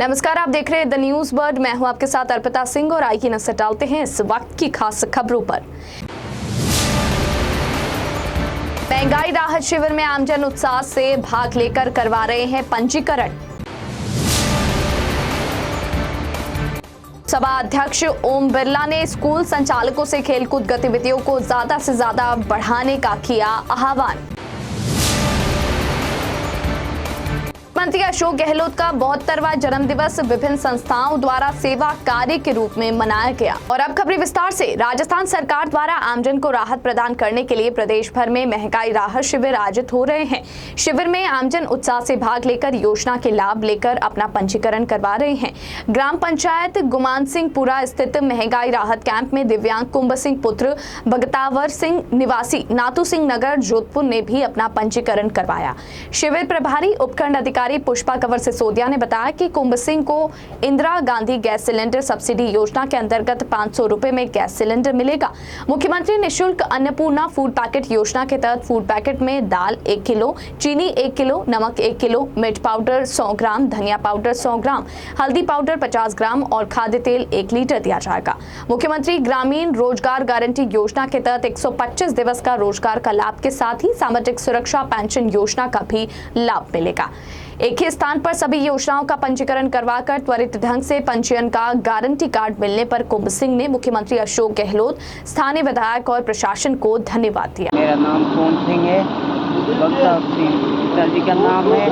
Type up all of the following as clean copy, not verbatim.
नमस्कार, आप देख रहे हैं द न्यूज वर्ल्ड। मैं हूं आपके साथ अर्पिता सिंह और आइए नजर डालते हैं इस वक्त की खास खबरों पर। महंगाई राहत शिविर में आमजन उत्साह से भाग लेकर करवा रहे हैं पंजीकरण। सभा अध्यक्ष ओम बिरला ने स्कूल संचालकों से खेलकूद गतिविधियों को ज्यादा से ज्यादा बढ़ाने का किया आह्वान। मुख्यमंत्री अशोक गहलोत का 72वां जन्मदिवस विभिन्न संस्थाओं द्वारा सेवा कार्य के रूप में मनाया गया। और अब खबरें विस्तार से। राजस्थान सरकार द्वारा आमजन को राहत प्रदान करने के लिए प्रदेश भर में महंगाई राहत शिविर आयोजित हो रहे हैं। शिविर में आमजन उत्साह से भाग लेकर योजना के लाभ लेकर अपना पंजीकरण करवा रहे हैं। ग्राम पंचायत गुमान सिंहपुरा स्थित महंगाई राहत कैंप में दिव्यांग कुंभ सिंह पुत्र भगतावर सिंह निवासी नातू सिंह नगर जोधपुर ने भी अपना पंजीकरण करवाया। शिविर प्रभारी उपखंड अधिकारी पुष्पा कंवर सिसोदिया ने बताया कि कुंभ सिंह को Indira Gandhi gas cylinder subsidy योजना के अंतर्गत 500 रुपए में गैस सिलेंडर मिलेगा। मुख्यमंत्री निःशुल्क अन्नपूर्णा फूड पैकेट योजना के तहत फूड पैकेट में दाल 1 किलो, चीनी 1 किलो, नमक 1 किलो, मिर्च पाउडर 100 ग्राम, धनिया पाउडर 100 ग्राम, हल्दी पाउडर 50 ग्राम और खाद्य तेल 1 लीटर दिया जाएगा। मुख्यमंत्री ग्रामीण रोजगार गारंटी योजना के तहत 125 दिवस का रोजगार का लाभ के साथ ही सामाजिक सुरक्षा पेंशन योजना का भी लाभ मिलेगा। एक ही स्थान पर सभी योजनाओं का पंजीकरण करवाकर त्वरित ढंग से पंजीयन का गारंटी कार्ड मिलने पर कुंभ सिंह ने मुख्यमंत्री अशोक गहलोत, स्थानीय विधायक और प्रशासन को धन्यवाद दिया। मेरा नाम कुंभ सिंह है, पिताजी का नाम है।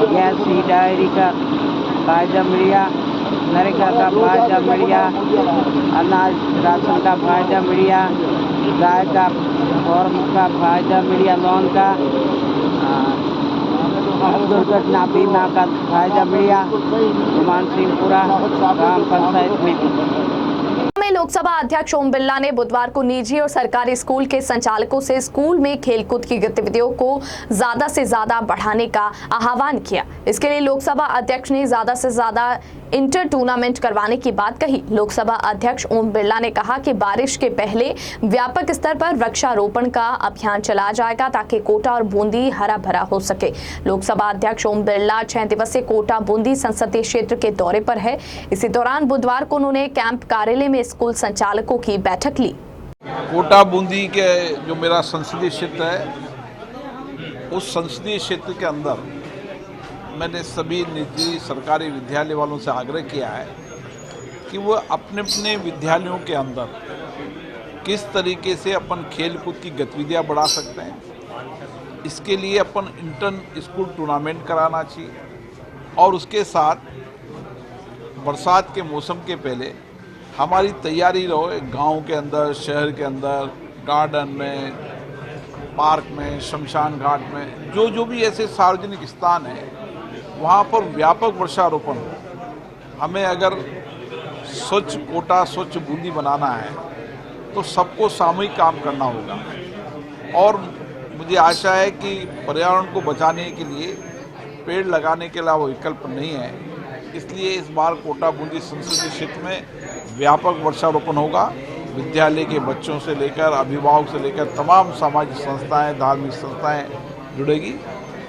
गैस की डायरी का फायदा मिलिया, नरेगा का फायदा मिलिया, अनाज राशन का फायदा मिलिया, गाय का फॉर्म का फायदा मिलिया, लोन का, दुर्घटना बीमा का फायदा मिला गुमान सिंहपुरा ग्राम पंचायत में। लोकसभा अध्यक्ष ओम बिरला ने बुधवार को निजी और सरकारी स्कूल के संचालकों से स्कूल में खेलकूद की गतिविधियों को ज्यादा से ज्यादा बढ़ाने का आह्वान किया। इसके लिए लोकसभा अध्यक्ष ने ज्यादा से ज्यादा इंटर टूर्नामेंट करवाने की बात कही। लोकसभा अध्यक्ष ओम बिरला ने कहा कि बारिश के पहले व्यापक स्तर पर वृक्षारोपण का अभियान चलाया जाएगा ताकि कोटा और बूंदी हरा भरा हो सके। लोकसभा अध्यक्ष ओम बिरला 6 दिवसीय कोटा बूंदी संसदीय क्षेत्र के दौरे पर है। इसी दौरान बुधवार को उन्होंने कैंप कार्यालय में स्कूल संचालकों की बैठक ली। कोटा बूंदी के जो मेरा संसदीय क्षेत्र है, उस संसदीय क्षेत्र के अंदर मैंने सभी निजी सरकारी विद्यालय वालों से आग्रह किया है कि वो अपने अपने विद्यालयों के अंदर किस तरीके से अपन खेल कूद की गतिविधियाँ बढ़ा सकते हैं। इसके लिए अपन इंटर स्कूल टूर्नामेंट कराना चाहिए और उसके साथ बरसात के मौसम के पहले हमारी तैयारी रहे गांव के अंदर, शहर के अंदर, गार्डन में, पार्क में, शमशान घाट में, जो भी ऐसे सार्वजनिक स्थान हैं वहाँ पर व्यापक वृक्षारोपण हो। हमें अगर स्वच्छ कोटा, स्वच्छ बूंदी बनाना है तो सबको सामूहिक काम करना होगा और मुझे आशा है कि पर्यावरण को बचाने के लिए पेड़ लगाने के अलावा विकल्प नहीं है। इसलिए इस बार कोटा बूंदी संसदीय क्षेत्र में व्यापक वृक्षारोपण होगा। विद्यालय के बच्चों से लेकर अभिभावक से लेकर तमाम सामाजिक संस्थाएं, धार्मिक संस्थाएं जुड़ेगी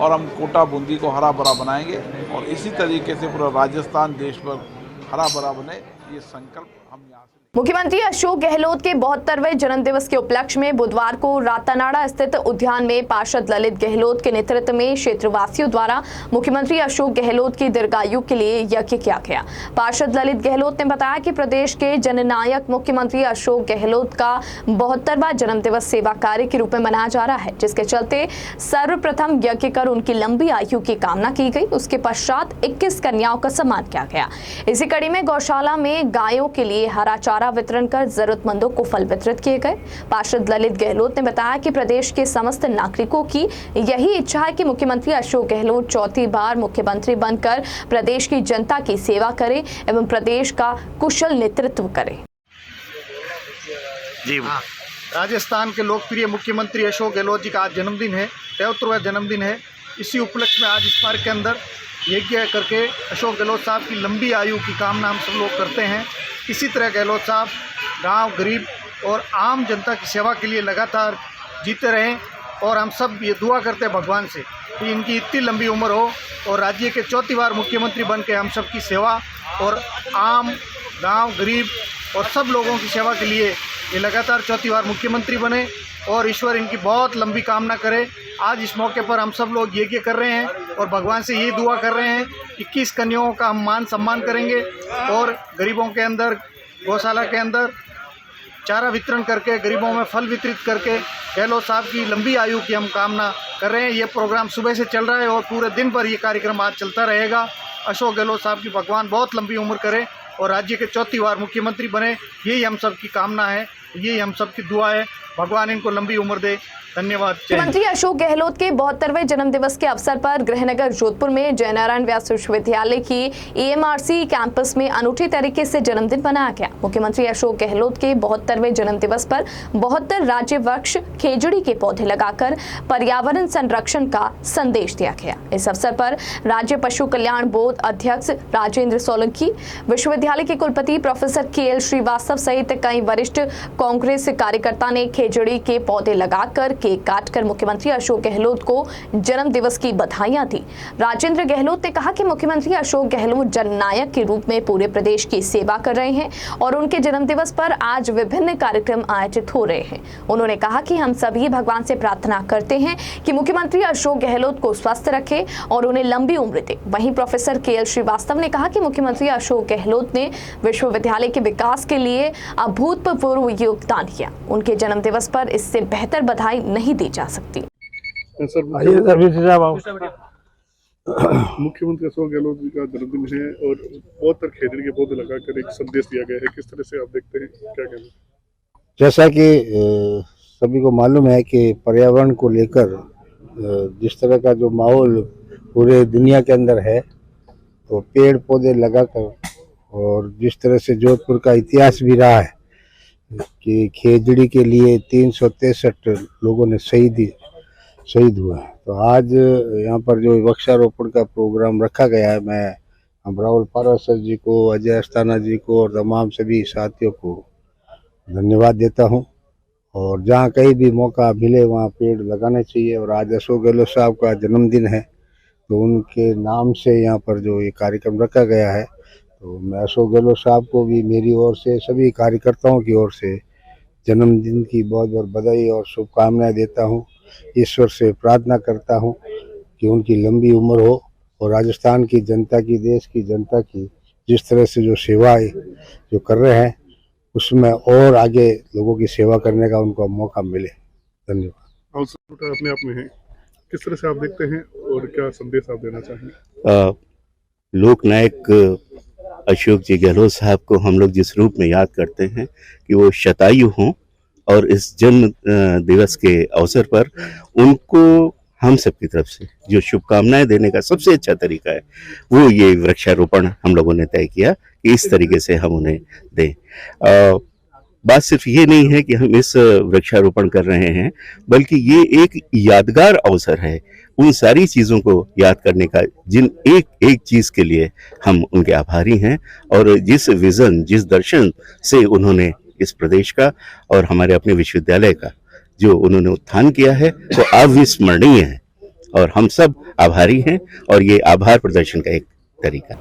और हम कोटा बूंदी को हरा भरा बनाएंगे और इसी तरीके से पूरा राजस्थान देश भर हरा भरा बने, ये संकल्प हम यहाँ से। मुख्यमंत्री अशोक गहलोत के 72वें जन्मदिवस के उपलक्ष्य में बुधवार को रातानाड़ा स्थित उद्यान में पार्षद ललित गहलोत के नेतृत्व में क्षेत्रवासियों द्वारा मुख्यमंत्री अशोक गहलोत की दीर्घायु के लिए यज्ञ किया गया। पार्षद ललित गहलोत ने बताया कि प्रदेश के जननायक मुख्यमंत्री अशोक गहलोत का 72वां जन्मदिवस सेवा कार्य के रूप में मनाया जा रहा है, जिसके चलते सर्वप्रथम यज्ञ कर उनकी लंबी आयु की कामना की गई। उसके पश्चात 21 कन्याओं का सम्मान किया गया। इसी कड़ी में गौशाला में गायों के लिए हरा चारा वितरण कर जरूरतमंदों को फल वितरित किए गए। पार्षद ललित गहलोत ने बताया कि प्रदेश के समस्त नागरिकों की यही इच्छा है कि मुख्यमंत्री अशोक गहलोत चौथी बार मुख्यमंत्री बनकर प्रदेश की जनता की सेवा करें एवं प्रदेश का कुशल नेतृत्व करें। जी राजस्थान के लोकप्रिय मुख्यमंत्री अशोक गहलोत जी का आज जन्मदिन है, 73वां जन्मदिन है। इसी उपलक्ष्य में आज इस पार्क के अंदर यज्ञ करके अशोक गहलोत साहब की लंबी आयु की कामना हम सब लोग करते हैं। इसी तरह गहलोत साहब गांव, गरीब और आम जनता की सेवा के लिए लगातार जीते रहें और हम सब ये दुआ करते हैं भगवान से कि इनकी इतनी लंबी उम्र हो और राज्य के चौथी बार मुख्यमंत्री बन के हम सब की सेवा और आम गांव गरीब और सब लोगों की सेवा के लिए ये लगातार चौथी बार मुख्यमंत्री बने और ईश्वर इनकी बहुत लंबी कामना करे। आज इस मौके पर हम सब लोग यज्ञ कर रहे हैं और भगवान से ये दुआ कर रहे हैं 21 कन्याओं का हम मान सम्मान करेंगे और गरीबों के अंदर गौशाला के अंदर चारा वितरण करके गरीबों में फल वितरित करके गहलोत साहब की लंबी आयु की हम कामना कर रहे हैं। ये प्रोग्राम सुबह से चल रहा है और पूरे दिन भर ये कार्यक्रम आज चलता रहेगा। अशोक गहलोत साहब की भगवान बहुत लंबी उम्र करे और राज्य के चौथी बार मुख्यमंत्री बने, यही हम सब की कामना है, यही हम सब की दुआ है। भगवान इनको लंबी उम्र दे। धन्यवाद। मुख्यमंत्री अशोक गहलोत के 72वें जन्मदिवस के अवसर पर गृहनगर जोधपुर में जयनारायण व्यास विश्वविद्यालय की एएमआरसी कैंपस में अनूठे तरीके से जन्मदिन मनाया गया। मुख्यमंत्री अशोक गहलोत के 72वें जन्मदिवस पर 72 राज्य वृक्ष खेजड़ी के पौधे लगाकर पर्यावरण संरक्षण का संदेश दिया गया। इस अवसर पर राज्य पशु कल्याण बोर्ड अध्यक्ष राजेंद्र सोलंकी, विश्वविद्यालय के कुलपति प्रोफेसर KL श्रीवास्तव सहित कई वरिष्ठ कांग्रेस कार्यकर्ता ने खेजड़ी के पौधे लगाकर केक काटकर मुख्यमंत्री अशोक गहलोत को जन्म दिवस की बधाइयां दी। राजेंद्र गहलोत ने कहा कि मुख्यमंत्री अशोक गहलोत जननायक के रूप में पूरे प्रदेश की सेवा कर रहे हैं और उनके जन्म दिवस पर आज विभिन्न कार्यक्रम आयोजित हो रहे हैं। उन्होंने कहा कि हम सभी भगवान से प्रार्थना करते हैं कि मुख्यमंत्री अशोक गहलोत को स्वस्थ रखे और उन्हें लंबी उम्र दे। वहीं प्रोफेसर KL श्रीवास्तव ने कहा कि मुख्यमंत्री अशोक गहलोत ने विश्वविद्यालय के विकास के लिए अभूतपूर्व योगदान किया। उनके जन्म दिवस पर इससे बेहतर बधाई नहीं दी जा सकती। मुख्यमंत्री अशोक गहलोत जी का जन्मदिन है और 72 खेजड़ी के पौधे लगाकर एक संदेश दिया गया है, किस तरह से आप देखते हैं, क्या कहना? जैसा कि सभी को मालूम है कि पर्यावरण को लेकर जिस तरह का जो माहौल पूरे दुनिया के अंदर है, तो पेड़ पौधे लगाकर और जिस तरह से जोधपुर का इतिहास भी रहा है कि खेजड़ी के लिए 363 लोगों ने शहीद हुआ है, तो आज यहाँ पर जो वृक्षारोपण का प्रोग्राम रखा गया है, मैं हम राहुल पारासर जी को, अजय अस्थाना जी को और तमाम सभी साथियों को धन्यवाद देता हूँ। और जहाँ कहीं भी मौका मिले वहाँ पेड़ लगाने चाहिए। और आज अशोक गहलोत साहब का जन्मदिन है, तो उनके नाम से यहाँ पर जो ये कार्यक्रम रखा गया है, तो मैं अशोक गहलोत साहब को भी मेरी ओर से, सभी कार्यकर्ताओं की ओर से जन्मदिन की बहुत बहुत बधाई और शुभकामनाएं देता हूं। ईश्वर से प्रार्थना करता हूं कि उनकी लंबी उम्र हो और राजस्थान की जनता की, देश की जनता की जिस तरह से जो सेवाएं जो कर रहे हैं, उसमें और आगे लोगों की सेवा करने का उनको मौका मिले। धन्यवाद। अवसर अपने आप में है, किस तरह से आप देखते हैं और क्या संदेश आप देना चाहेंगे? लोकनायक अशोक जी गहलोत साहब को हम लोग जिस रूप में याद करते हैं कि वो शतायु हों, और इस जन्म दिवस के अवसर पर उनको हम सब की तरफ से जो शुभकामनाएं देने का सबसे अच्छा तरीका है वो ये वृक्षारोपण हम लोगों ने तय किया कि इस तरीके से हम उन्हें दें। बात सिर्फ ये नहीं है कि हम इस वृक्षारोपण कर रहे हैं, बल्कि ये एक यादगार अवसर है उन सारी चीज़ों को याद करने का जिन एक एक चीज़ के लिए हम उनके आभारी हैं, और जिस विज़न, जिस दर्शन से उन्होंने इस प्रदेश का और हमारे अपने विश्वविद्यालय का जो उन्होंने उत्थान किया है वो अविस्मरणीय है और हम सब आभारी हैं, और ये आभार प्रदर्शन का एक तरीका।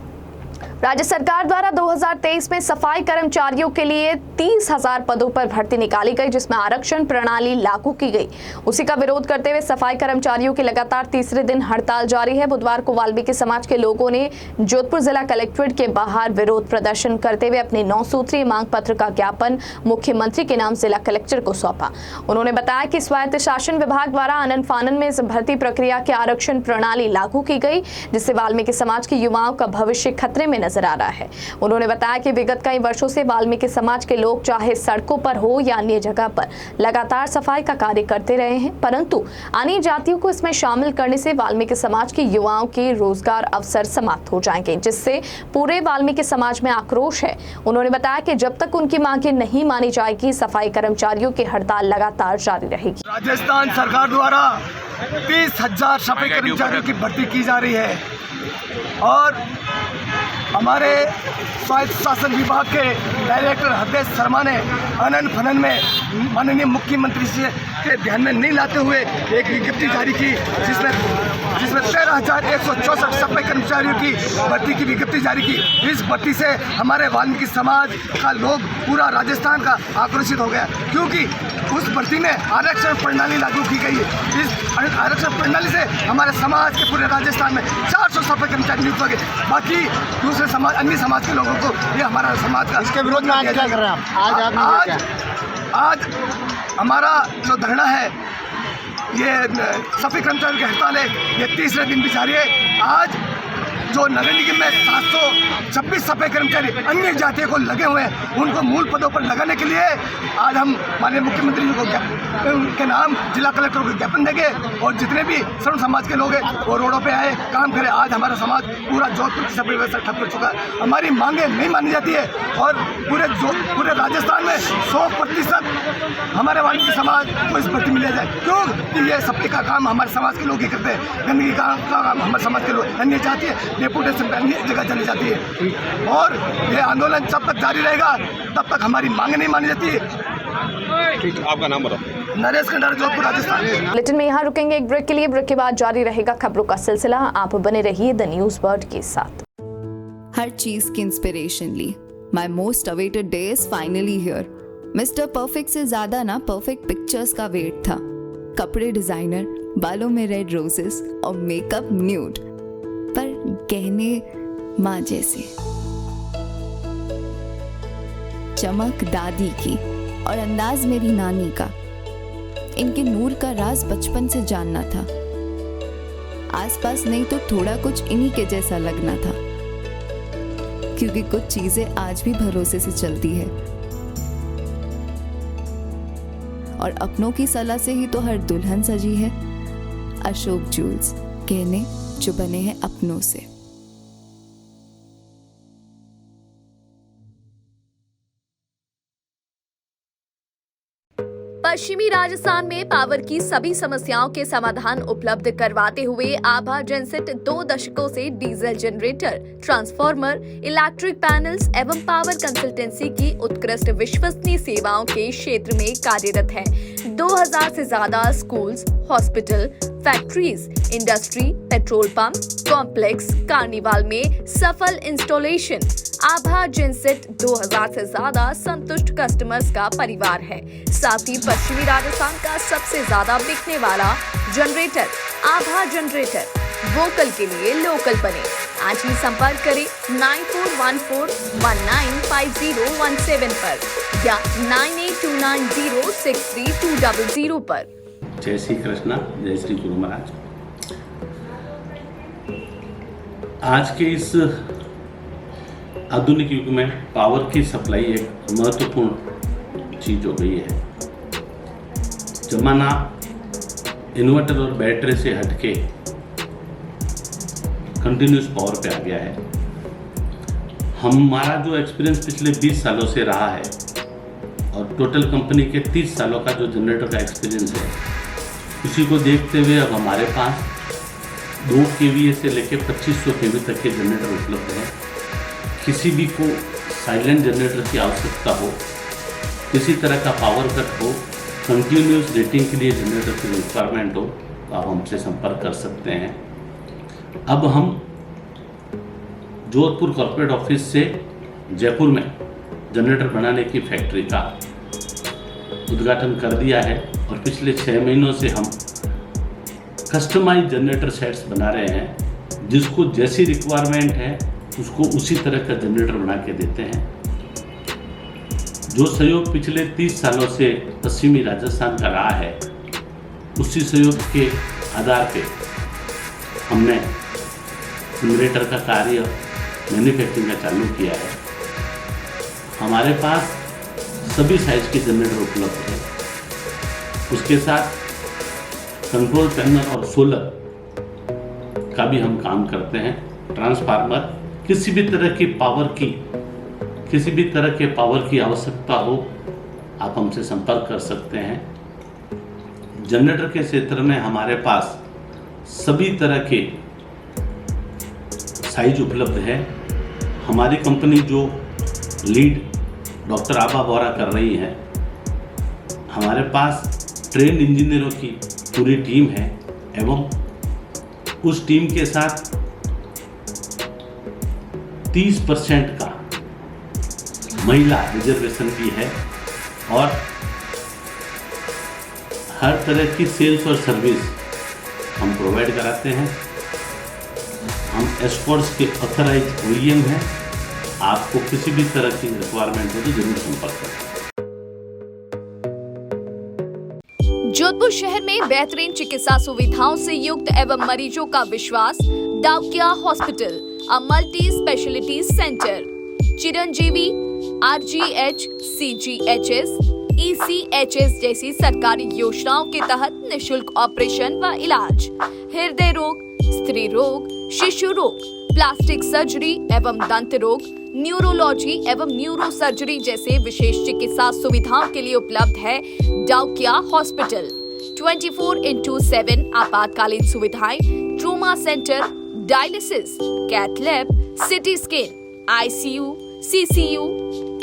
राज्य सरकार द्वारा 2023 में सफाई कर्मचारियों के लिए 30,000 पदों पर भर्ती निकाली गई, जिसमें आरक्षण प्रणाली लागू की गई। उसी का विरोध करते हुए सफाई कर्मचारियों की लगातार तीसरे दिन हड़ताल जारी है। बुधवार को वाल्मीकि समाज के लोगों ने जोधपुर जिला कलेक्ट्रेट के बाहर विरोध प्रदर्शन करते हुए अपने 9 सूत्रीय मांग पत्र का ज्ञापन मुख्यमंत्री के नाम जिला कलेक्टर को सौंपा। उन्होंने बताया कि स्वायत्त शासन विभाग द्वारा आनन फानन में इस भर्ती प्रक्रिया की आरक्षण प्रणाली लागू की गई, जिससे वाल्मीकि समाज के युवाओं का भविष्य खतरे में नजर आ रहा है। उन्होंने बताया कि विगत कई वर्षों से वाल्मीकि समाज के लोग चाहे सड़कों पर हो या अन्य जगह पर लगातार सफाई का कार्य करते रहे हैं, परंतु अन्य जातियों को इसमें शामिल करने से वाल्मीकि समाज के युवाओं के रोजगार अवसर समाप्त हो जाएंगे, जिससे पूरे वाल्मीकि समाज में आक्रोश है। उन्होंने बताया कि जब तक उनकी मांगें नहीं मानी जाएगी, सफाई कर्मचारियों की हड़ताल लगातार जारी रहेगी। राजस्थान सरकार द्वारा 30,000 सफाई कर्मचारियों की भर्ती की जा रही है और हमारे स्वायत्त शासन विभाग के डायरेक्टर हरदेश शर्मा ने आनन फानन में माननीय मुख्यमंत्री से के ध्यान में नहीं लाते हुए एक विज्ञप्ति जारी की जिसमें 13,164 सफाई कर्मचारियों की भर्ती की विज्ञप्ति जारी की। इस भर्ती से हमारे वाल्मीकि समाज का लोग पूरा राजस्थान का आक्रोशित हो गया, क्योंकि उस भर्ती में आरक्षण प्रणाली लागू की गई है। इस आरक्षण प्रणाली से हमारे समाज के पूरे राजस्थान में 400 सफाई कर्मचारी नियुक्त हो गए। बाकी दूसरे समाज, अन्य समाज के लोगों को ये हमारा समाज का इसके विरोध में आज क्या कर रहे हैं आप? आज हमारा जो धरना है, ये सफाई कर्मचारियों की हड़ताल है, ये तीसरे दिन भी जारी है। आज जो नगर निगम में 726 सफाई कर्मचारी अन्य जातियों को लगे हुए हैं, उनको मूल पदों पर लगाने के लिए आज हम माननीय मुख्यमंत्री जी को के नाम जिला कलेक्टर को ज्ञापन देंगे और जितने भी सर्व समाज के लोग हैं वो रोडों पे आए, काम करें। आज हमारा समाज पूरा जोधपुर की सफाई व्यवस्था ठप कर चुका है। हमारी मांगें नहीं मानी जाती है और पूरे राजस्थान में 100% हमारे वाल्मीकि समाज को इस भर्ती मिल जाए, क्योंकि ये सफाई का काम हमारे समाज के लोग ही करते हैं। गंदगी का काम हमारे समाज के लोग अन्य जाति है, डेपुटेशन अन्य जगह चली जाती है और ये आंदोलन जब तक जारी रहेगा तब तक हमारी मांग नहीं मानी जाती है। आपका नाम बताओ। नरेश खंडारा, जोधपुर, राजस्थान। बुलेटिन में यहाँ रुकेंगे एक ब्रेक के लिए। ब्रेक के बाद जारी रहेगा खबरों का सिलसिला। आप बने रहिए द न्यूज वर्ल्ड के साथ। हर चीज की इंस्पिरेशन ली। My most awaited day is finally here. Mister perfect से ज्यादा ना परफेक्ट पिक्चर्स का वेट था। कपड़े डिजाइनर, बालों में रेड रोजेस और मेकअप न्यूड, पर गहने माँ जैसे। चमक दादी की और अंदाज मेरी नानी का। इनके नूर का राज बचपन से जानना था। आसपास नहीं तो थोड़ा कुछ इन्हीं के जैसा लगना था, क्योंकि कुछ चीजें आज भी भरोसे से चलती है और अपनों की सलाह से ही तो हर दुल्हन सजी है। अशोक ज्वेल्स, गहने जो बने हैं अपनों से। पश्चिमी राजस्थान में पावर की सभी समस्याओं के समाधान उपलब्ध करवाते हुए आभा जेनसेट 2 दशकों से diesel generator, transformer, electric panels एवं पावर कंसल्टेंसी की उत्कृष्ट विश्वसनीय सेवाओं के क्षेत्र में कार्यरत है। 2000 से ज्यादा schools, hospital, factories, industry, petrol pump, complex, carnival में सफल इंस्टॉलेशन। आभा जेनसेट 2000 से ज्यादा संतुष्ट कस्टमर्स का परिवार है। साथ ही पश्चिमी राजस्थान का सबसे ज्यादा बिकने वाला जनरेटर आभा जनरेटर। वोकल के लिए लोकल बने। आज ही संपर्क करें 9414195017 पर या 9829063200 पर। जय श्री कृष्णा, जय श्री गुरु महाराज। आज के इस आधुनिक युग में पावर की सप्लाई एक महत्वपूर्ण चीज हो गई है। जमाना इन्वर्टर और बैटरी से हटके कंटिन्यूस पावर पे आ गया है। हमारा जो एक्सपीरियंस पिछले 20 सालों से रहा है और टोटल कंपनी के 30 सालों का जो जनरेटर का एक्सपीरियंस है, उसी को देखते हुए अब हमारे पास 2 kVA से लेकर 2500 kV तक के जनरेटर उपलब्ध हैं। किसी भी को साइलेंट जनरेटर की आवश्यकता हो, किसी तरह का पावर कट हो, कंटिन्यूस रेटिंग के लिए जनरेटर की रिक्वायरमेंट हो, तो आप हमसे संपर्क कर सकते हैं। अब हम जोधपुर कॉर्पोरेट ऑफिस से जयपुर में जनरेटर बनाने की फैक्ट्री का उद्घाटन कर दिया है और पिछले 6 महीनों से हम कस्टमाइज जनरेटर सेट्स बना रहे हैं। जिसको जैसी रिक्वायरमेंट है उसको उसी तरह का जनरेटर बना के देते हैं। जो सहयोग पिछले 30 सालों से पश्चिमी राजस्थान का रहा है, उसी सहयोग के आधार पे हमने जनरेटर का कार्य मैन्युफैक्चरिंग का चालू किया है। हमारे पास सभी साइज के जनरेटर उपलब्ध हैं। उसके साथ कंट्रोल पैनल और सोलर का भी हम काम करते हैं। ट्रांसफार्मर, किसी भी तरह की पावर की आवश्यकता हो, आप हमसे संपर्क कर सकते हैं। जनरेटर के क्षेत्र में हमारे पास सभी तरह के साइज उपलब्ध है। हमारी कंपनी जो लीड डॉक्टर आभा बोरा कर रही है, हमारे पास ट्रेन इंजीनियरों की पूरी टीम है एवं उस टीम के साथ 30% का महिला रिजर्वेशन भी है और हर तरह की सेल्स और सर्विस हम प्रोवाइड कराते हैं। हम एस्कॉर्ट्स के ऑथराइज OEM हैं। आपको किसी भी तरह की रिक्वायरमेंट हो तो जरूर संपर्क करें। जोधपुर शहर में बेहतरीन चिकित्सा सुविधाओं से युक्त एवं मरीजों का विश्वास Daukiya hospital, a multi speciality centre. Chiranjeevi, RGH, CGHS, ECHS जैसी सरकारी योजनाओं के तहत निशुल्क ऑपरेशन व इलाज, हृदय रोग, स्त्री रोग, शिशु रोग, प्लास्टिक सर्जरी एवं दंत रोग, न्यूरोलॉजी एवं न्यूरो सर्जरी जैसे विशेष चिकित्सा सुविधाओं के लिए उपलब्ध है डाउकिया हॉस्पिटल। 24/7 आपातकालीन सुविधाएं, trauma centre, dialysis, cath lab, CT scan, ICU, CCU,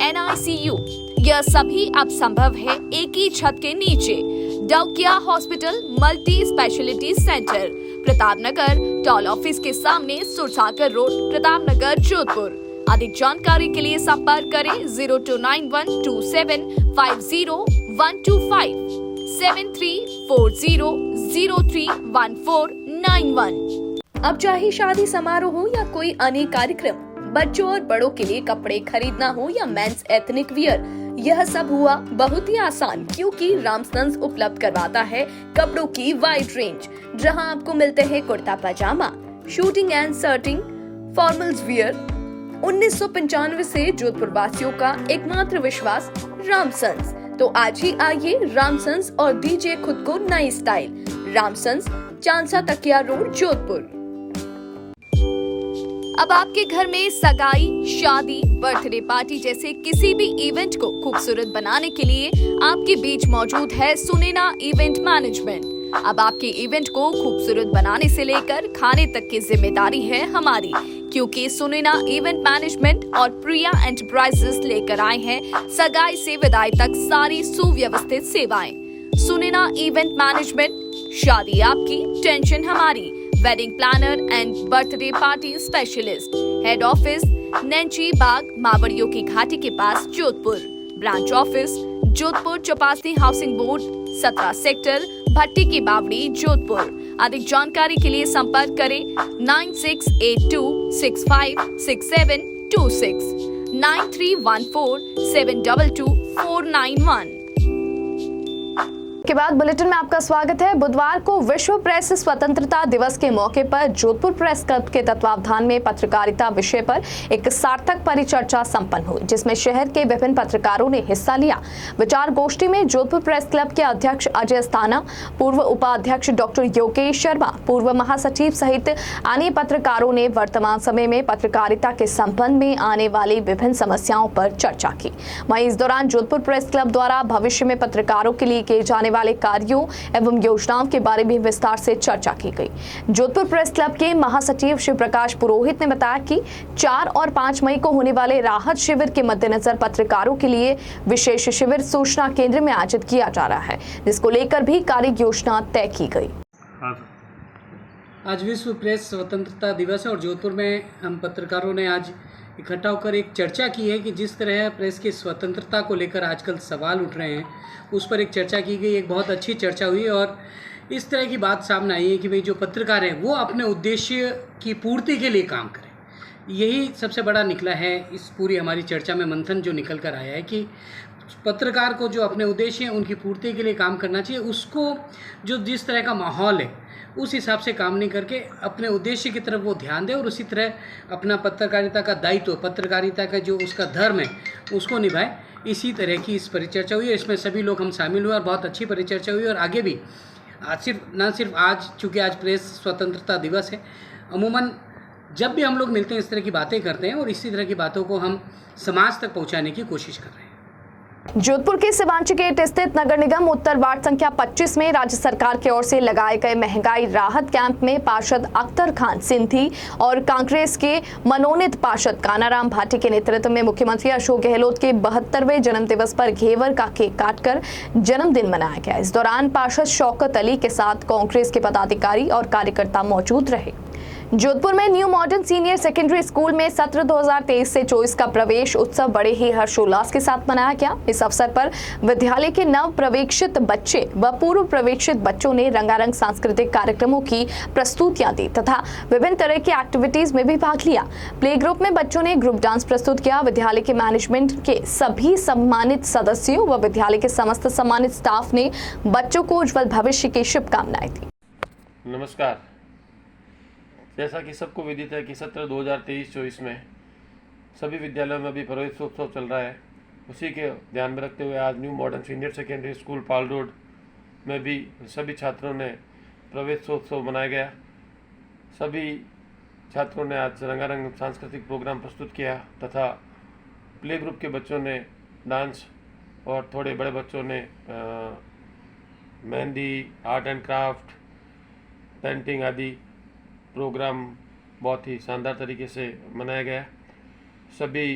NICU, यह सभी अब संभव है एक ही छत के नीचे। Daukiya hospital multi speciality centre, Pratapnagar toll office के सामने, सुरसागर रोड, प्रतापनगर, जोधपुर। अधिक जानकारी के लिए संपर्क करें 02912750 7340031491। अब चाहे शादी समारोह हो या कोई अन्य कार्यक्रम, बच्चों और बड़ों के लिए कपड़े खरीदना हो या मेंस एथनिक वियर, यह सब हुआ बहुत ही आसान, क्योंकि रामसन्स उपलब्ध करवाता है कपड़ों की वाइड रेंज, जहां आपको मिलते हैं kurta pajama, shooting and shirting, formals wear. 1995 से जोधपुर वासियों का एकमात्र विश्वास रामसन्स। तो आज ही आइए रामसन्स और दीजिए खुद को नई स्टाइल। रामसन्स, चांसा तकिया रोड, जोधपुर। अब आपके घर में सगाई, शादी, बर्थडे पार्टी जैसे किसी भी इवेंट को खूबसूरत बनाने के लिए आपके बीच मौजूद है सुनैना इवेंट मैनेजमेंट। अब आपके इवेंट को खूबसूरत बनाने से लेकर खाने तक की जिम्मेदारी है हमारी, क्योंकि सुनैना इवेंट मैनेजमेंट और प्रिया एंटरप्राइजेस लेकर आए हैं सगाई से विदाई तक सारी सुव्यवस्थित सेवाएं। सुनैना इवेंट मैनेजमेंट, शादी आपकी, टेंशन हमारी। Wedding planner and birthday party specialist. Head office Nainchi Bagh, मावड़ियों की घाटी के पास, Jodhpur. Branch office Jodhpur Chaupasni housing board, 17 sector, भट्टी की बावड़ी, जोधपुर। अधिक जानकारी के लिए संपर्क करें 9682656726 9314722491। के बाद बुलेटिन में आपका स्वागत है। बुधवार को विश्व प्रेस स्वतंत्रता दिवस के मौके पर जोधपुर प्रेस क्लब के तत्वावधान में पत्रकारिता विषय पर एक सार्थक परिचर्चा संपन्न हुई, जिसमें शहर के विभिन्न पत्रकारों ने हिस्सा लिया। विचार गोष्ठी में जोधपुर प्रेस क्लब के अध्यक्ष अजय स्थाना, पूर्व उपाध्यक्ष डॉक्टर योगेश शर्मा, पूर्व महासचिव सहित अन्य पत्रकारों ने वर्तमान समय में पत्रकारिता के संबंध में आने वाली विभिन्न समस्याओं पर चर्चा की। वहीं इस दौरान जोधपुर प्रेस क्लब द्वारा भविष्य में पत्रकारों के लिए किए जाने वाले कार्यों एवं योजनाओं के बारे में विस्तार से चर्चा की गई। जोधपुर प्रेस क्लब के महासचिव शिव प्रकाश पुरोहित ने बताया कि 4 और 5 मई को होने वाले राहत शिविर के मद्देनजर पत्रकारों के लिए विशेष शिविर सूचना केंद्र में आयोजित किया जा रहा है, जिसको लेकर भी कार्य योजना तय की गई। आज विश्व प्रेस स्वतंत्रता दिवस है और जोधपुर में हम पत्रकारों ने आज इकट्ठा होकर एक चर्चा की है कि जिस तरह प्रेस की स्वतंत्रता को लेकर आजकल सवाल उठ रहे हैं, उस पर एक चर्चा की गई। एक बहुत अच्छी चर्चा हुई और इस तरह की बात सामने आई है कि भाई जो पत्रकार हैं वो अपने उद्देश्य की पूर्ति के लिए काम करें। यही सबसे बड़ा निकला है इस पूरी हमारी चर्चा में, मंथन जो निकल कर आया है कि पत्रकार को जो अपने उद्देश्य हैं उनकी पूर्ति के लिए काम करना चाहिए। उसको जो जिस तरह का माहौल है उस हिसाब से काम नहीं करके अपने उद्देश्य की तरफ वो ध्यान दे और उसी तरह अपना पत्रकारिता का दायित्व, पत्रकारिता का जो उसका धर्म है उसको निभाए। इसी तरह की इस परिचर्चा हुई है, इसमें सभी लोग हम शामिल हुए और बहुत अच्छी परिचर्चा हुई। और आगे भी आज न सिर्फ आज, चूँकि आज प्रेस स्वतंत्रता दिवस है, अमूमन जब भी हम लोग मिलते हैं इस तरह की बातें करते हैं और इसी तरह की बातों को हम समाज तक पहुँचाने की कोशिश कर रहे हैं। जोधपुर के सिवांचिकेट स्थित नगर निगम उत्तर वार्ड संख्या 25 में राज्य सरकार की ओर से लगाए गए महंगाई राहत कैंप में पार्षद अख्तर खान सिंधी और कांग्रेस के मनोनीत पार्षद कानाराम भाटी के नेतृत्व में मुख्यमंत्री अशोक गहलोत के 72वें जन्मदिवस पर घेवर का केक काटकर जन्मदिन मनाया गया। इस दौरान पार्षद शौकत अली के साथ कांग्रेस के पदाधिकारी और कार्यकर्ता मौजूद रहे। जोधपुर में new modern senior secondary school में सत्र 2023 से 24 का प्रवेश उत्सव बड़े ही हर्षोल्लास के साथ मनाया गया। इस अवसर पर विद्यालय के नव प्रवेशित बच्चे व पूर्व प्रवेशित बच्चों ने रंगारंग सांस्कृतिक कार्यक्रमों की प्रस्तुतियां दी तथा विभिन्न तरह की एक्टिविटीज में भी भाग लिया। प्ले ग्रुप में बच्चों ने ग्रुप डांस प्रस्तुत किया। विद्यालय के मैनेजमेंट के सभी सम्मानित सदस्यों व विद्यालय के समस्त सम्मानित स्टाफ ने बच्चों को उज्जवल भविष्य की शुभकामनाएं दी। नमस्कार। जैसा कि सबको विदित है कि सत्र 2023-24 में सभी विद्यालयों में अभी प्रवेशोत्सव चल रहा है। उसी के ध्यान में रखते हुए आज new modern senior secondary school Pal road में भी सभी छात्रों ने प्रवेशोत्सव मनाया गया। सभी छात्रों ने आज रंगारंग सांस्कृतिक प्रोग्राम प्रस्तुत किया तथा प्ले ग्रुप के बच्चों ने डांस और थोड़े बड़े बच्चों ने mehndi, art and craft, painting आदि प्रोग्राम बहुत ही शानदार तरीके से मनाया गया। सभी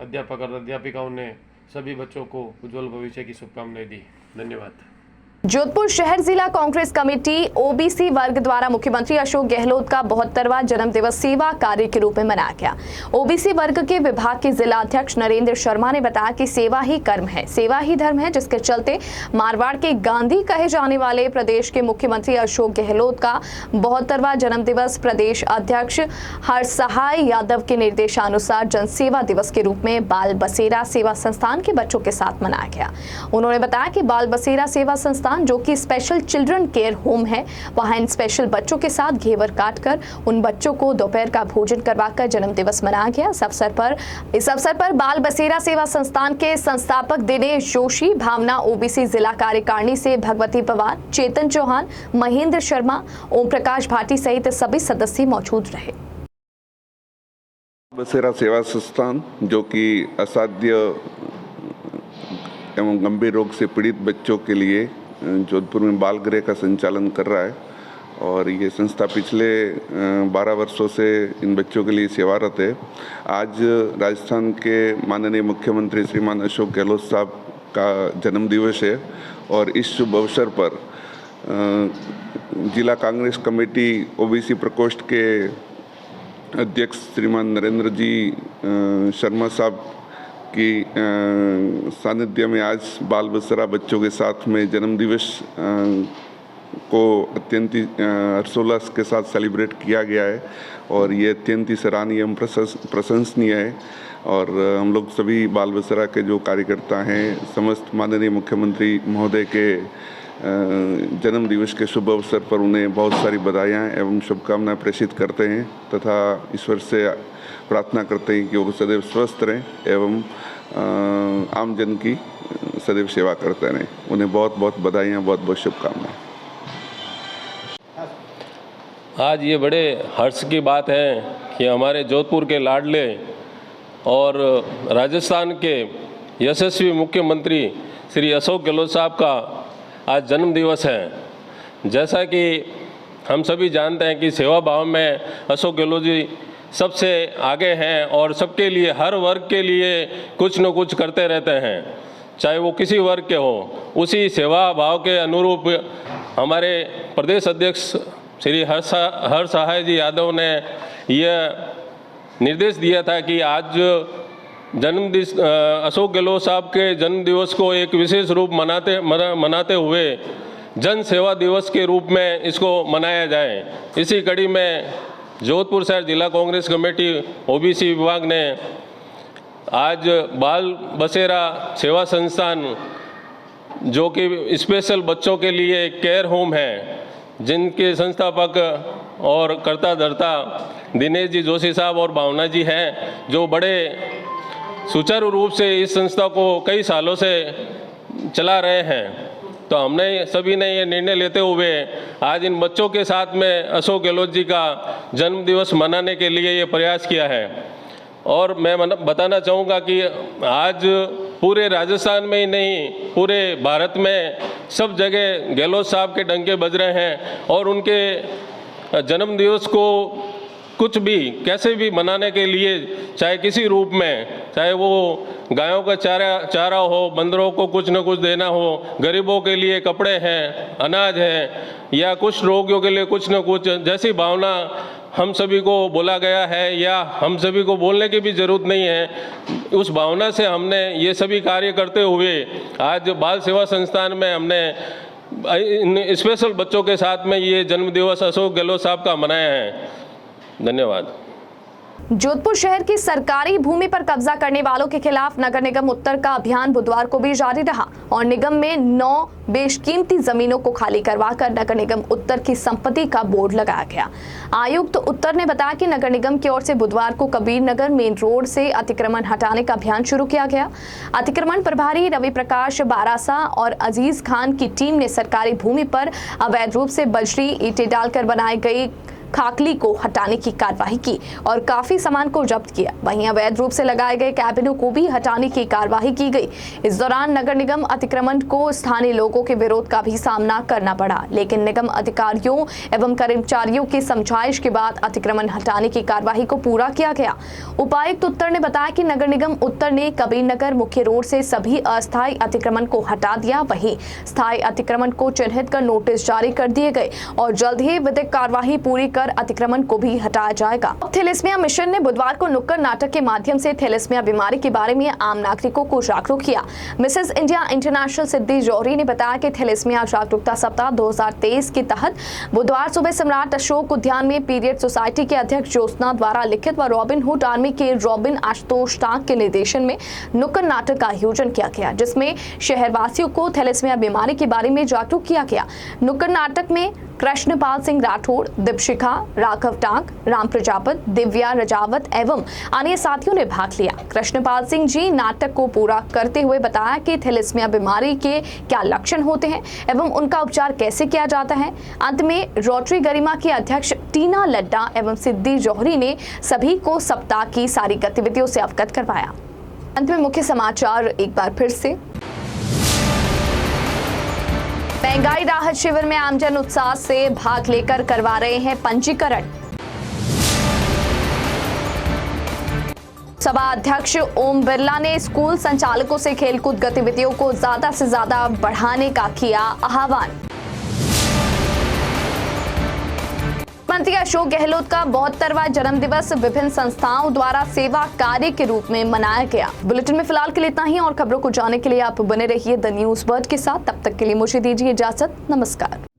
अध्यापक और अध्यापिकाओं ने सभी बच्चों को उज्जवल भविष्य की शुभकामनाएं दी। धन्यवाद। जोधपुर शहर जिला कांग्रेस कमेटी ओबीसी वर्ग द्वारा मुख्यमंत्री अशोक गहलोत का 72वां जन्मदिवस सेवा कार्य के रूप में मनाया गया। ओबीसी वर्ग के विभाग के जिला अध्यक्ष नरेंद्र शर्मा ने बताया कि सेवा ही कर्म है, सेवा ही धर्म है, जिसके चलते मारवाड़ के गांधी कहे जाने वाले प्रदेश के मुख्यमंत्री अशोक गहलोत का 72वां जन्मदिवस प्रदेश अध्यक्ष हरसहाय यादव के निर्देशानुसार जनसेवा दिवस के रूप में बाल बसेरा सेवा संस्थान के बच्चों के साथ मनाया गया। उन्होंने बताया कि बाल बसेरा सेवा संस्थान जो कि स्पेशल चिल्ड्रन केयर होम है, वहां इन स्पेशल बच्चों के साथ घेवर काटकर उन बच्चों को दोपहर का भोजन करवाकर जन्मदिवस मनाया गया। इस अवसर पर बाल बसेरा सेवा संस्थान के संस्थापक दिनेश जोशी, भावना ओबीसी जिला कार्यकारिणी से भगवती पवार, चेतन चौहान, महेंद्र शर्मा, ओम प्रकाश भाटी सहित सभी सदस्य मौजूद रहे। बसेरा सेवा संस्थान जो कि असाध्य एवं गंभीर रोग से पीड़ित बच्चों के लिए जोधपुर में बाल गृह का संचालन कर रहा है और ये संस्था पिछले 12 वर्षों से इन बच्चों के लिए सेवारत है। आज राजस्थान के माननीय मुख्यमंत्री श्रीमान अशोक गहलोत साहब का जन्मदिवस है और इस शुभ अवसर पर जिला कांग्रेस कमेटी ओबीसी प्रकोष्ठ के अध्यक्ष श्रीमान नरेंद्र जी शर्मा साहब की सानिध्य में आज बाल बसेरा बच्चों के साथ में जन्मदिवस को अत्यंत हर्षोल्लास के साथ सेलिब्रेट किया गया है और ये अत्यंत ही सराहनीय एवं प्रशंसनीय है। और हम लोग सभी बाल बसेरा के जो कार्यकर्ता हैं समस्त माननीय मुख्यमंत्री महोदय के जन्म दिवस के शुभ अवसर पर उन्हें बहुत सारी बधाइयाँ एवं शुभकामनाएं प्रेषित करते हैं तथा ईश्वर से प्रार्थना करते हैं कि वो सदैव स्वस्थ रहें एवं आम जन की सदैव सेवा करते रहें। उन्हें बहुत बहुत बधाइयाँ, बहुत बहुत शुभकामनाएं। आज ये बड़े हर्ष की बात है कि हमारे जोधपुर के लाडले और राजस्थान के यशस्वी मुख्यमंत्री श्री अशोक गहलोत साहब का आज जन्म दिवस है। जैसा कि हम सभी जानते हैं कि सेवा भाव में अशोक गहलोत जी सबसे आगे हैं और सबके लिए, हर वर्ग के लिए कुछ न कुछ करते रहते हैं, चाहे वो किसी वर्ग के हो। उसी सेवा भाव के अनुरूप हमारे प्रदेश अध्यक्ष श्री हरसहाय जी यादव ने यह निर्देश दिया था कि आज जन्मदिवस अशोक गहलोत साहब के जन्म दिवस को एक विशेष रूप मनाते हुए जन सेवा दिवस के रूप में इसको मनाया जाए। इसी कड़ी में जोधपुर शहर जिला कांग्रेस कमेटी ओबीसी विभाग ने आज बाल बसेरा सेवा संस्थान जो कि स्पेशल बच्चों के लिए केयर होम है, जिनके संस्थापक और कर्ता धर्ता दिनेश जी जोशी साहब और भावना जी हैं, जो बड़े सुचारू रूप से इस संस्था को कई सालों से चला रहे हैं। तो हमने सभी ने ये निर्णय लेते हुए आज इन बच्चों के साथ में अशोक गहलोत जी का जन्म दिवस मनाने के लिए ये प्रयास किया है। और मैं बताना चाहूँगा कि आज पूरे राजस्थान में ही नहीं पूरे भारत में सब जगह गहलोत साहब के डंके बज रहे हैं और उनके जन्म दिवस को कुछ भी कैसे भी मनाने के लिए, चाहे किसी रूप में, चाहे वो गायों का चारा हो, बंदरों को कुछ न कुछ देना हो, गरीबों के लिए कपड़े हैं, अनाज है, या कुछ रोगियों के लिए कुछ न कुछ, जैसी भावना हम सभी को बोला गया है या हम सभी को बोलने की भी ज़रूरत नहीं है, उस भावना से हमने ये सभी कार्य करते हुए आज बाल सेवा संस्थान में हमने इन स्पेशल बच्चों के साथ में ये जन्मदिवस अशोक गहलोत साहब का मनाया है। धन्यवाद। जोधपुर शहर की सरकारी भूमि पर कब्जा करने वालों के खिलाफ नगर निगम उत्तर का अभियान बुधवार को भी जारी रहा और निगम में 9 बेशकीमती जमीनों को खाली करवाकर नगर निगम उत्तर की संपत्ति का बोर्ड लगाया गया। आयुक्त उत्तर ने बताया कि नगर निगम की ओर से बुधवार को कबीर नगर मेन रोड से अतिक्रमण हटाने का अभियान शुरू किया गया। अतिक्रमण प्रभारी रवि प्रकाश बारासा और अजीज खान की टीम ने सरकारी भूमि पर अवैध रूप से बजरी ईंटें डालकर बनाई गई खाकली को हटाने की कार्रवाई की और काफी सामान को जब्त किया। वहीं अवैध रूप से लगाए गए कैबिनों को भी हटाने की कार्रवाई की गई। इस दौरान नगर निगम अतिक्रमण को स्थानीय लोगों के विरोध का भी सामना करना पड़ा, लेकिन निगम अधिकारियों एवं कर्मचारियों की समझाइश के बाद अतिक्रमण हटाने की कार्रवाई को पूरा किया गया। उपायुक्त उत्तर ने बताया कि नगर निगम उत्तर ने कबीर नगर मुख्य रोड से सभी अस्थायी अतिक्रमण को हटा दिया। वहीं स्थायी अतिक्रमण को चिन्हित कर नोटिस जारी कर दिए गए और जल्द ही विधिक कार्रवाई पूरी अतिक्रमण को भी हटाया जाएगा। थैलेसीमिया मिशन ने बुधवार को नुक्कड़ नाटक के माध्यम से थैलेसीमिया बीमारी के बारे में आम नागरिकों को जागरूक किया। मिसेस इंडिया इंटरनेशनल सिद्धि जौहरी ने बताया कि थैलेसीमिया जागरूकता सप्ताह 2023 के तहत बुधवार सुबह सम्राट अशोक उद्यान में पीरियड सोसाइटी के अध्यक्ष ज्योत्सना द्वारा लिखित व रॉबिन हुड आर्मी के रॉबिन आशुतोष टाक के निर्देशन में नुक्कड़ नाटक का आयोजन किया गया, जिसमें शहरवासियों को थैलेसीमिया बीमारी के बारे में जागरूक किया गया। नुक्कड़ नाटक में कृष्णपाल सिंह राठौड़, दीपशिखा, राघव टाक, राम प्रजापत, दिव्या रजावत एवं अन्य साथियों ने भाग लिया। कृष्णपाल सिंह जी नाटक को पूरा करते हुए बताया कि थैलेसीमिया बीमारी के क्या लक्षण होते हैं एवं उनका उपचार कैसे किया जाता है। अंत में रोटरी गरिमा की अध्यक्ष टीना लड्डा एवं सिद्धि जौहरी ने सभी को सप्ताह की सारी गतिविधियों से अवगत करवाया। अंत में मुख्य समाचार एक बार फिर से। महंगाई राहत शिविर में आमजन उत्साह से भाग लेकर करवा रहे हैं पंजीकरण। सभा अध्यक्ष ओम बिरला ने स्कूल संचालकों से खेलकूद गतिविधियों को ज्यादा से ज्यादा बढ़ाने का किया आह्वान। मुख्यमंत्री अशोक गहलोत का 72वां जन्मदिवस विभिन्न संस्थाओं द्वारा सेवा कार्य के रूप में मनाया गया। बुलेटिन में फिलहाल के लिए इतना ही और खबरों को जानने के लिए आप बने रहिए द न्यूज़ वर्ल्ड के साथ। तब तक के लिए मुझे दीजिए इजाजत। नमस्कार।